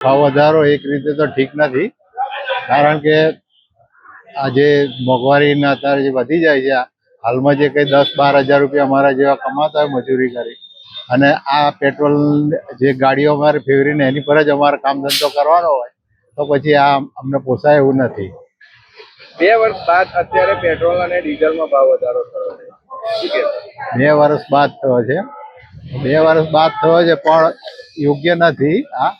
ભાવ વધારો એક રીતે તો ઠીક નથી, કારણ કે આજે મોંઘવારીના અત્યારે જે વધી જાય છે, હાલમાં જે કંઈ 10-12 હજાર રૂપિયા અમારા જેવા કમાતા હોય મજૂરી કરી, અને આ પેટ્રોલ જે ગાડીઓ અમારે ફેરવીને એની પર જ અમારે કામ ધંધો કરવાનો હોય, તો પછી આ અમને પોસાય એવું નથી. 2 વર્ષ બાદ અત્યારે પેટ્રોલ અને ડીઝલમાં ભાવ વધારો થયો છે. શું કહેશો? 2 વર્ષ બાદ થયો છે, 2 વર્ષ બાદ થયો છે, પણ યોગ્ય નથી આ,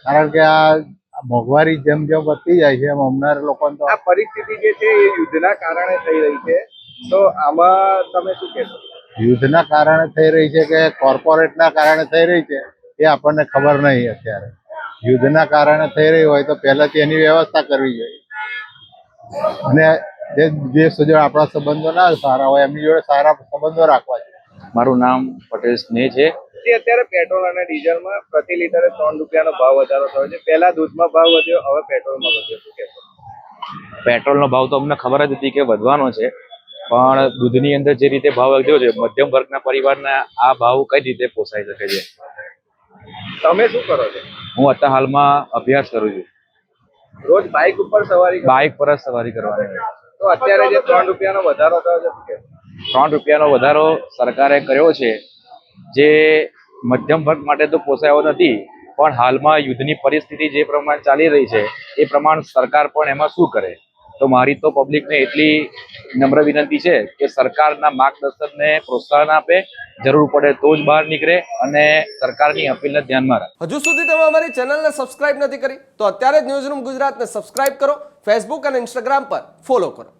કારણ કે આ મોંઘવારી જેમ જેમ વધતી જાય છે એમ અમનાર લોકોને તો આ પરિસ્થિતિ જે છે એ યુદ્ધના કારણે થઈ રહી છે, તો આમાં તમે શું કહેશો? યુદ્ધના કારણે થઈ રહી છે કે કોર્પોરેટના કારણે થઈ રહી છે એ આપણને ખબર નહીં. અત્યારે યુદ્ધના કારણે થઈ રહી હોય તો પહેલાથી એની વ્યવસ્થા કરવી જોઈએ, અને જે દેશ જોડે આપણા સંબંધો ના સારા હોય એમની જોડે સારા સંબંધો રાખવા જોઈએ. મારું નામ પટેલ સ્નેહ છે. જે અત્યારે પેટ્રોલ અને ડીઝલમાં પ્રતિ લીટરે 3 રૂપિયાનો ભાવ વધારો થયો છે. પહેલા દૂધમાં ભાવ વધ્યો, હવે પેટ્રોલમાં વધ્યો. શું કહેશો? પેટ્રોલનો ભાવ તો અમને ખબર જ હતી કે વધવાનો છે, પણ દૂધની અંદર જે રીતે ભાવ વધ્યો છે, મધ્યમ વર્ગના પરિવારના આ ભાવ કઈ રીતે પોસાઈ શકે છે? તમે શું કરો છો? હું અત્યારે હાલમાં અભ્યાસ કરું છું. રોજ બાઇક ઉપર સવારી કરો? બાઇક પર જ સવારી કરવાની હોય. તો અત્યારે જે 3 રૂપિયાનો વધારો થયો છે, શું કહેશો? 3 રૂપિયાનો વધારો સરકારે કર્યો છે, જે મધ્યમ વર્ગ માટે તો પોસાયો નથી, પણ હાલમાં યુદ્ધની પરિસ્થિતિ જે પ્રમાણે ચાલી રહી છે એ પ્રમાણે સરકાર પણ એમાં શું કરે? તો મારી તો પબ્લિકને એટલી નમ્ર વિનંતી છે કે સરકારના માર્ગદર્શનને પ્રોત્સાહન આપે, જરૂર પડે તો જ બહાર નીકળે અને સરકારની અપીલને ધ્યાનમાં રાખે. હજુ સુધી તમે અમારી ચેનલને સબસ્ક્રાઇબ નથી કરી તો અત્યારે જ ન્યૂઝરૂમ ગુજરાતને સબસ્ક્રાઇબ કરો, ફેસબુક અને ઇન્સ્ટાગ્રામ પર ફોલો કરો.